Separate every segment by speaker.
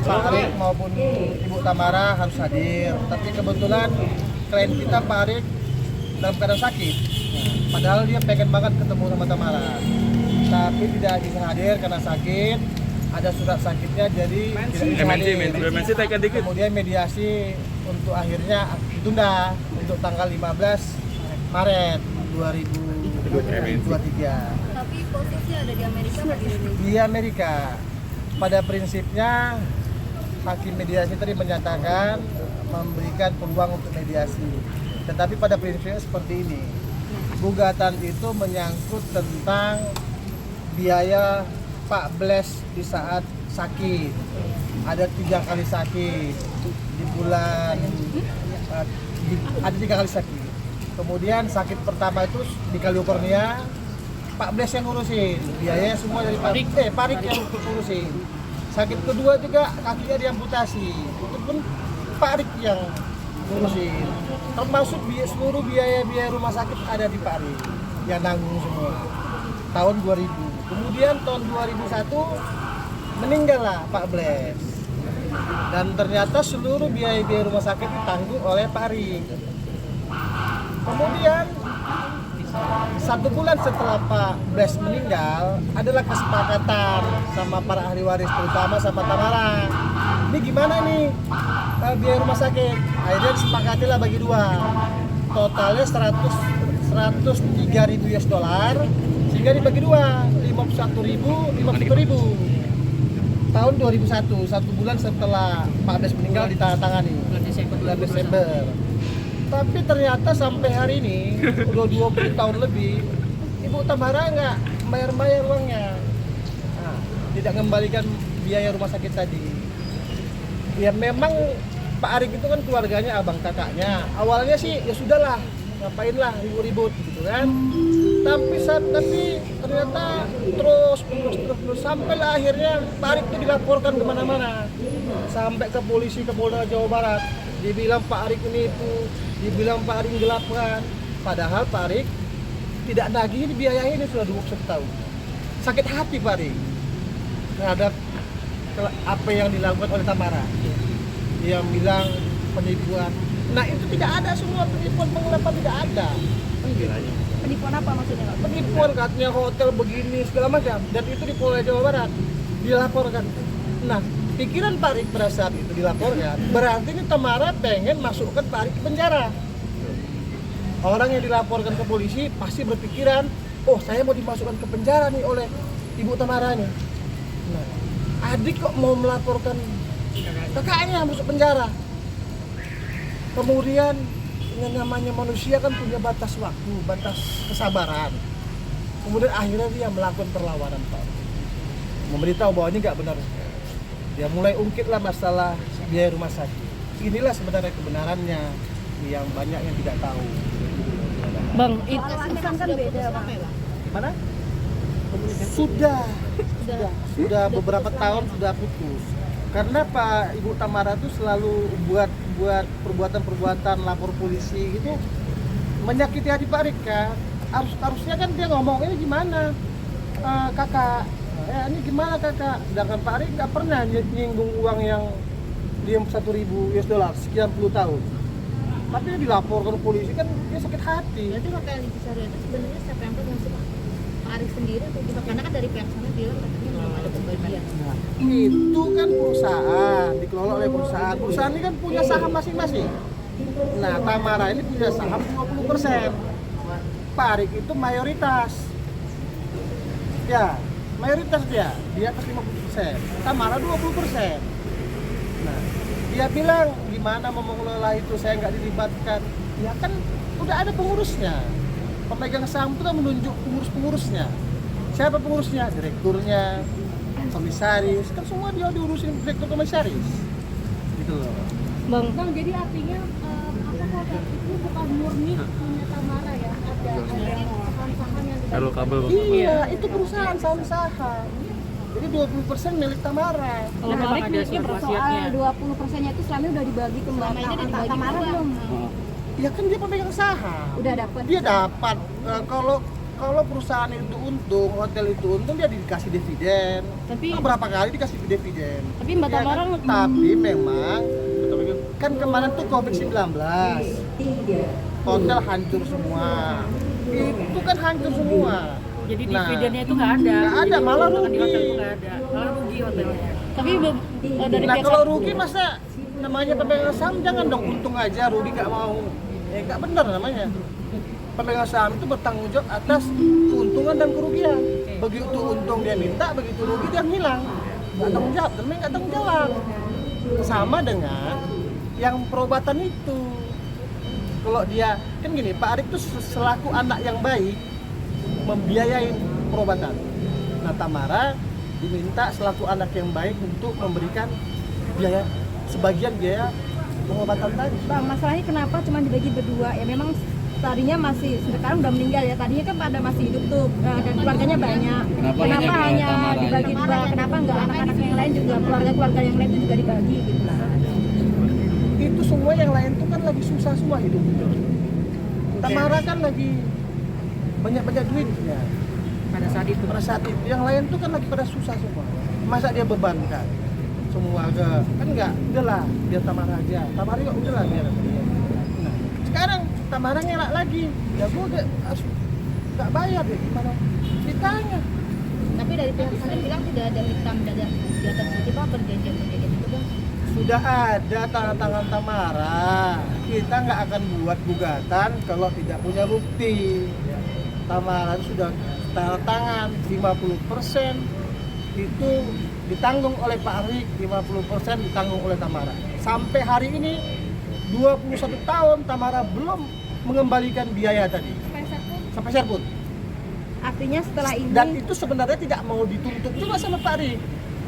Speaker 1: Pak Arik maupun Ibu Tamara harus hadir. Tapi kebetulan klien kita Pak Arik dalam keadaan sakit. Padahal dia pengen banget ketemu sama Tamara. Tapi tidak bisa hadir karena sakit. Ada surat sakitnya jadi tidak bisa hadir. Kemudian mediasi untuk akhirnya ditunda untuk tanggal 15 Maret 2023.
Speaker 2: Tapi posisi ada di Amerika atau di Indonesia?
Speaker 1: Di Amerika. Pada prinsipnya hakim mediasi tadi menyatakan memberikan peluang untuk mediasi. Tetapi pada prinsipnya seperti ini. Gugatan itu menyangkut tentang biaya Pak Bles di saat sakit. Ada 3 kali sakit di bulan ada 3 kali sakit. Kemudian sakit pertama itu di California, Pak Bles yang ngurusin, biayanya semua dari Parik yang ngurusin. Sakit kedua juga kakinya diamputasi, itu pun Parik yang ngurusin. Termasuk seluruh biaya rumah sakit ada di Parik yang nanggung semua. Tahun 2000. Kemudian tahun 2001 meninggallah Pak Bles. Dan ternyata seluruh biaya rumah sakit ditanggung oleh Parik. Kemudian 1 bulan setelah Pak Bles meninggal, adalah kesepakatan sama para ahli waris, terutama sama Tamara. Ini gimana nih biaya rumah sakit? Akhirnya disepakatilah bagi 2. Totalnya 103.000 US dollar, sehingga dibagi 2, 51.000. Tahun 2001, 1 bulan setelah Pak Bles meninggal ditandatangani, bulan Desember. Tapi ternyata sampai hari ini, udah 20 tahun lebih, Ibu Tamara nggak bayar uangnya. Nah, tidak mengembalikan biaya rumah sakit tadi. Ya memang Pak Arik itu kan keluarganya abang kakaknya. Awalnya sih ya sudahlah, ngapainlah ribut-ribut gitu kan. Tapi ternyata terus sampailah akhirnya Pak Arik itu dilaporkan kemana-mana. Sampai ke polisi, ke Polda Jawa Barat. Dibilang Pak Arik ini itu, dibilang Pak Arik gelapkan. Padahal Pak Arik tidak nagih dibiayai ini sudah 21 tahun. Sakit hati Pak Arik terhadap apa yang dilakukan oleh Tamara. Yang bilang penipuan. Nah itu tidak ada, semua penipuan penggelapan tidak ada.
Speaker 2: Penipuan apa maksudnya Pak?
Speaker 1: Penipuan katanya hotel begini segala macam. Dan itu di Polda Jawa Barat dilaporkan. Nah pikiran Pak Arik pada saat itu dilaporkan, berarti ini Tamara pengen masukkan Pak Arik ke penjara. Orang yang dilaporkan ke polisi pasti berpikiran, oh saya mau dimasukkan ke penjara nih oleh Ibu Tamara nih. Nah, adik kok mau melaporkan kakaknya masuk penjara. Kemudian yang namanya manusia kan punya batas waktu, batas kesabaran. Kemudian akhirnya dia melakukan perlawanan Pak. Memberitahu bahwa ini nggak benar. Dia mulai ungkitlah masalah biaya rumah sakit. Inilah sebenarnya kebenarannya yang banyak yang tidak tahu.
Speaker 2: Bang, itu kan beda Bang.
Speaker 1: Gimana? Sudah beberapa tahun sudah putus. Karena Pak Ibu Tamara itu selalu buat perbuatan-perbuatan lapor polisi gitu, menyakiti hati Pak Arik kan. Harusnya kan dia ngomong ini gimana kakak, ini gimana kakak. Sedangkan Pak Arik nggak pernah nyinggung uang yang dia 1.000 US dollar sekian puluh tahun. Tapi dia dilaporkan polisi kan dia sakit hati.
Speaker 2: Berarti Hotel Intisari itu sebenarnya siapa yang pegang sih Pak? Pak Arik sendiri atau gimana? Karena kan dari pihak sana bilang katanya belum ada pembagian.
Speaker 1: Nah, itu kan perusahaan, dikelola oleh perusahaan. Perusahaan ini kan punya saham masing-masing. Nah, Tamara ini punya saham 20%. Pak Arik itu mayoritas. Ya, mayoritas dia di atas 50%. Tamara 20%. Nah, dia bilang gimana mau mengelola itu, saya nggak dilibatkan. Ya kan udah ada pengurusnya. Pemegang saham itu kan menunjuk pengurus-pengurusnya. Siapa pengurusnya? Direkturnya, komisaris, kan semua dia diurusin direktur komisaris. Gitu loh.
Speaker 2: Bang, jadi artinya apa hotel itu bukan murni punya Tamara ya? Ada saham-saham yang
Speaker 3: Halo kabel.
Speaker 1: Iya, itu perusahaan saham-saham. Jadi 20% milik Tamara.
Speaker 2: Kalau Bang ada soal 20%-nya itu selama udah dibagi kembali ke Tamara belum?
Speaker 1: Ya kan dia pemegang saham.
Speaker 2: Udah dapat.
Speaker 1: Dia dapat. Kalau kalau perusahaan itu untung, hotel itu untung, dia dikasih dividen.
Speaker 2: Tapi
Speaker 1: berapa kali dikasih dividen?
Speaker 2: Tapi Mbak Tamara
Speaker 1: Tapi memang kan kemarin tuh COVID-19, hotel hancur semua. Itu kan hancur semua.
Speaker 3: Jadi dividennya itu nggak ada.
Speaker 1: Nggak ada, malah rugi.
Speaker 3: Di hotel itu nggak ada, malah rugi hotelnya.
Speaker 2: tapi dari
Speaker 1: Nah
Speaker 2: pihak
Speaker 1: kalau rugi masa namanya pemegang saham jangan dong untung aja, rugi nggak mau. Nggak benar namanya. Pemegang saham itu bertanggung jawab atas keuntungan dan kerugian. Begitu untung dia minta, begitu rugi dia hilang. Nggak tanggung jawab, temen nggak tanggung jawab. Sama dengan yang perobatan itu. Kalau dia, kan gini, Pak Arik itu selaku anak yang baik membiayai perobatan. Nah Tamara diminta selaku anak yang baik untuk memberikan biaya, sebagian biaya pengobatan tadi.
Speaker 2: Bang, masalahnya kenapa cuma dibagi berdua? Ya memang tadinya masih, sekarang udah meninggal ya. Tadinya kan pada masih hidup tuh dan keluarganya banyak. Kenapa hanya dibagi dua? Kenapa nggak anak-anak yang lain juga, keluarga-keluarga yang lain itu juga dibagi gitu lah?
Speaker 1: Itu semua yang lain tuh kan lagi susah semua hidup. Tamara kan lagi banyak duitnya
Speaker 3: Pada saat itu.
Speaker 1: pada saat itu. Yang lain tuh kan lagi pada susah semua. Masa dia bebankan semua ke, kan enggak, udahlah biar Tamara aja. Tamara juga udahlah biar. Nah, sekarang Tamara ngelak lagi. Ya gua harus nggak bayar deh, gimana? Ditanya.
Speaker 2: Tapi dari pihak sana bilang tidak ada hitam di atas putih Pak, perjanjian itu Bang.
Speaker 1: Sudah ada tanda tangan Tamara. Kita nggak akan buat gugatan kalau tidak punya bukti. Tamara sudah tanda tangan 50% itu ditanggung oleh Pak Arik, 50% ditanggung oleh Tamara. Sampai hari ini 21 tahun Tamara belum mengembalikan biaya tadi. Sampai serpun.
Speaker 2: Artinya setelah ini
Speaker 1: Dan itu sebenarnya tidak mau dituntut juga sama Pak Arik.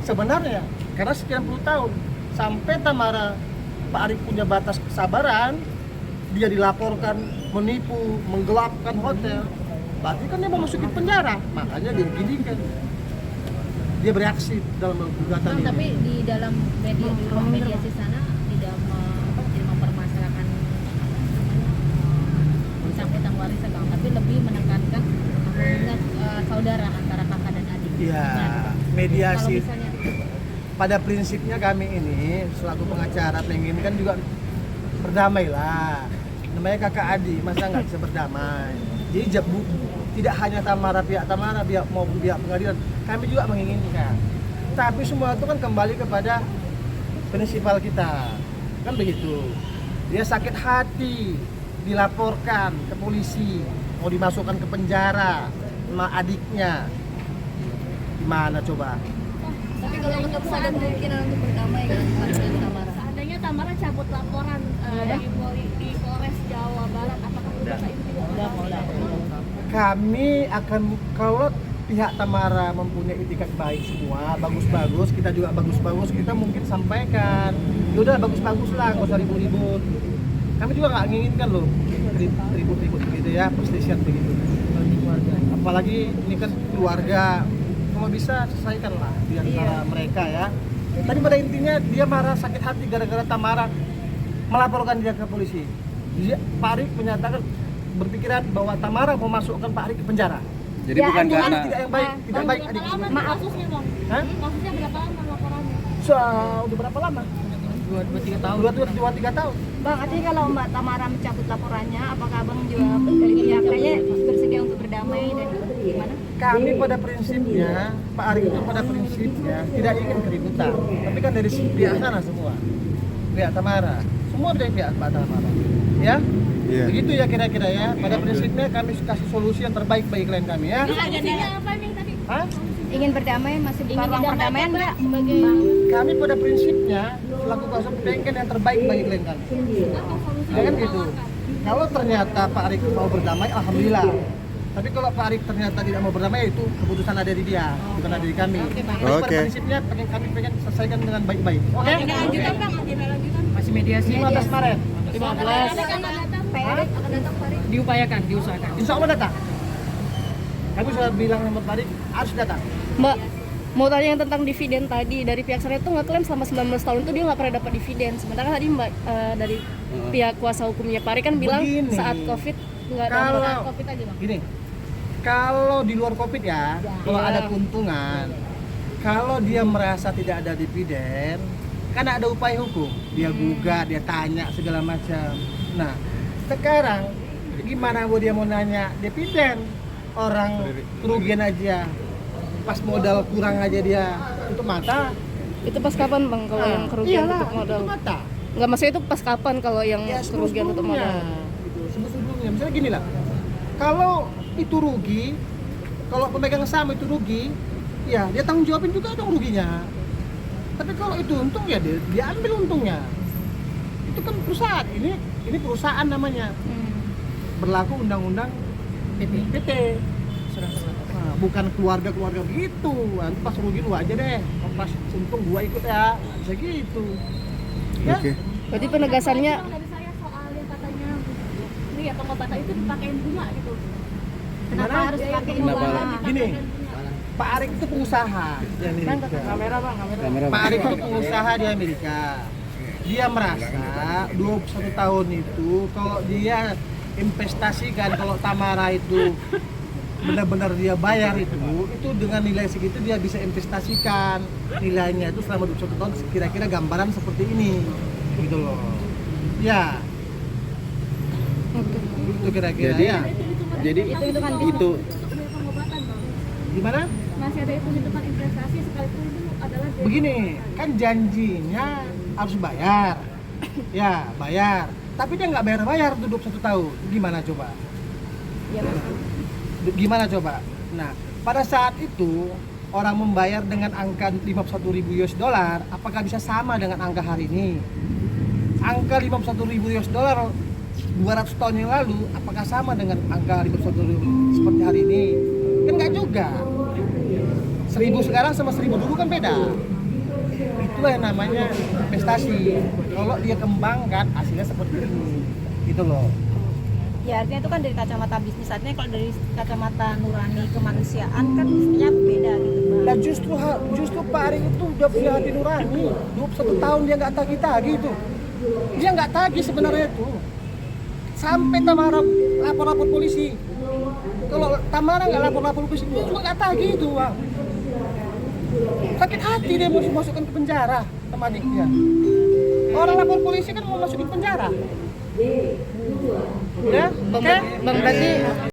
Speaker 1: Sebenarnya karena sekian puluh tahun sampai Tamara, Pak Arik punya batas kesabaran, dia dilaporkan menipu, menggelapkan hotel. Berarti kan dia mau masukin penjara, makanya dia beginikan. Dia bereaksi dalam gugatan ini.
Speaker 4: Tapi di dalam media, di ruang mediasi sana tidak mempermasalahkan bersangkutan warisnya Bang, tapi lebih menekankan hubungan saudara antara kakak dan adik.
Speaker 1: Iya,
Speaker 4: Kalau
Speaker 1: mediasi.
Speaker 4: misalnya
Speaker 1: Pada prinsipnya kami ini selaku pengacara pengen kan juga berdamai lah. Namanya kakak adik, masa nggak bisa berdamai. Jadi tidak hanya pihak Tamara maupun pihak pengadilan, kami juga menginginkan. Tapi semua itu kan kembali kepada prinsipal kita, kan begitu. Dia sakit hati, dilaporkan ke polisi, mau dimasukkan ke penjara sama adiknya. Gimana coba?
Speaker 4: tapi kalau untuk ada kemungkinan untuk berdamai kan dengan Tamara.
Speaker 2: seandainya Tamara cabut laporan di Polres Jawa Barat, apakah udah itu juga
Speaker 1: Kami akan, kalau pihak Tamara mempunyai itikat baik semua, bagus-bagus, kita juga bagus-bagus, kita mungkin sampaikan. Yaudah bagus-bagus lah, nggak usah ribut-ribut. Kami juga nggak menginginkan loh ribut-ribut gitu ya, perselisihan begitu. Apalagi ini kan keluarga, kalau bisa selesaikan lah di antara mereka ya. Tadi pada intinya dia marah, sakit hati gara-gara Tamara melaporkan dia ke polisi. Pak Arik menyatakan berpikiran bahwa Tamara mau masukkan Pak Arik ke penjara.
Speaker 5: Jadi bukan karena
Speaker 1: Tidak yang baik, tidak baik adik.
Speaker 2: Maaf. Kasusnya Bang.
Speaker 1: Hah?
Speaker 2: Kasusnya berapa lama laporannya?
Speaker 1: Udah berapa lama?
Speaker 3: 2-3 tahun.
Speaker 1: 2-3 tahun.
Speaker 2: Bang, artinya kalau Mbak Tamara mencabut laporannya, apakah Abang juga dari pihaknya bersedia untuk berdamai dan gimana?
Speaker 1: Kami pada prinsipnya, Pak Arik itu pada prinsipnya tidak ingin keributan. Tapi kan dari pihak sana semua, pihak Tamara, semua dari pihak Pak Tamara. Ya?
Speaker 5: Iya.
Speaker 1: Begitu ya kira-kira ya. Pada prinsipnya kami kasih solusi yang terbaik bagi klien kami ya.
Speaker 2: Solusinya apa nih tadi?
Speaker 1: Hah?
Speaker 2: Ingin berdamai, masih buka ruang perdamaian nggak? Sebagai
Speaker 1: Kami pada prinsipnya selaku kuasa pengen yang terbaik bagi klien kami. Ya kan gitu. Kalau ternyata Pak Arik mau berdamai, alhamdulillah. Tapi kalau Pak Arik ternyata tidak mau berdamai, itu keputusan ada di dia, bukan ada di kami. Tapi pada
Speaker 5: Oke.
Speaker 1: prinsipnya kami pengen selesaikan dengan baik-baik. Oke?
Speaker 2: lanjutan Bang, agenda lanjutan.
Speaker 3: Masih mediasi.
Speaker 1: 15 Maret.
Speaker 3: 15
Speaker 2: Akan datang Pak Erik, akan datang Pak Erik.
Speaker 3: diupayakan, diusahakan.
Speaker 1: Insya Allah datang. Kami sudah bilang sama Pak Arik harus datang.
Speaker 6: Mbak, mau tanya yang tentang dividen tadi, dari pihak sana itu ngeklaim selama 19 tahun itu dia nggak pernah dapat dividen. Sementara tadi Mbak dari pihak kuasa hukumnya Pak Ari kan bilang
Speaker 1: Begini.
Speaker 6: saat COVID nggak
Speaker 1: Kalau
Speaker 6: dapat.
Speaker 2: Covid aja Bang.
Speaker 1: gini, Kalau di luar COVID ya, kalau
Speaker 6: Iya.
Speaker 1: ada keuntungan, kalau dia merasa tidak ada dividen, kan ada upaya hukum. Dia gugat, dia tanya segala macam. Nah, sekarang gimana dia mau nanya dividen? Orang kerugian aja, pas modal kurang aja dia tutup mata.
Speaker 6: Itu pas kapan bang kalau yang kerugian
Speaker 1: Iyalah,
Speaker 6: tutup modal?
Speaker 1: tutup mata.
Speaker 6: Nggak, maksudnya itu pas kapan kalau yang
Speaker 1: Ya,
Speaker 6: kerugian tutup modal?
Speaker 1: sebelum-sebelumnya. Misalnya gini lah, kalau itu rugi, kalau pemegang saham itu rugi, ya dia tanggung jawabin juga dong ruginya. Tapi kalau itu untung ya dia ambil untungnya. Itu kan perusahaan, ini perusahaan namanya. Berlaku undang-undang PT. Nah, bukan keluarga begitu. Nanti pas rugi lu aja deh, pas untung gua ikut ya, nggak bisa gitu. Ya,
Speaker 5: Oke.
Speaker 6: Berarti penegasannya
Speaker 2: dari saya soal yang katanya ini ya pengobatan itu dipakein bunga gitu. Kenapa
Speaker 1: Gimana?
Speaker 2: harus dipakein
Speaker 5: Kenapa?
Speaker 2: bunga?
Speaker 1: Gini, Pak Arik itu pengusaha di Amerika.
Speaker 3: Kamera bang, kamera.
Speaker 5: Kamera.
Speaker 1: Pak Arik itu pengusaha di Amerika. Dia merasa 21 tahun itu kalau dia investasikan, kalau Tamara itu benar-benar dia bayar itu dengan nilai segitu dia bisa investasikan nilainya itu selama 21 tahun kira-kira gambaran seperti ini gitu loh ya. Itu kira-kira
Speaker 5: Jadi
Speaker 1: ya.
Speaker 5: jadi
Speaker 2: Hitung-hitungan
Speaker 5: itu
Speaker 2: pengobatan bang.
Speaker 1: Gimana?
Speaker 2: Masih ada hitung-hitungan investasi sekalipun itu adalah
Speaker 1: Begini, kan janjinya harus bayar. Ya, bayar. Tapi dia nggak bayar-bayar tuh 21 tahun. Gimana coba?
Speaker 6: ya,
Speaker 1: Gimana coba? Nah, pada saat itu orang membayar dengan angka 51.000 US dollar, apakah bisa sama dengan angka hari ini? Angka 51.000 US dollar 200 tahun yang lalu, apakah sama dengan angka 51.000 seperti hari ini? Kan nggak juga. 1.000 sekarang sama 1.000 dulu kan beda. Itulah yang namanya investasi. Kalau dia kembangkan hasilnya seperti ini, gitu loh.
Speaker 2: ya artinya itu kan dari kacamata bisnis, artinya kalau dari kacamata nurani kemanusiaan kan mestinya beda gitu bang.
Speaker 1: Nah justru Pak Arik itu udah punya hati nurani. 21 tahun dia nggak tagih-tagih itu. Dia nggak tagih sebenarnya itu. Sampai Tamara lapor polisi. Kalau Tamara nggak lapor polisi, dia juga nggak tagih itu bang. Sakit hati dia mau masukkan ke penjara sama adiknya. Orang lapor polisi kan mau masukin penjara. Ya, oke?
Speaker 6: bang berarti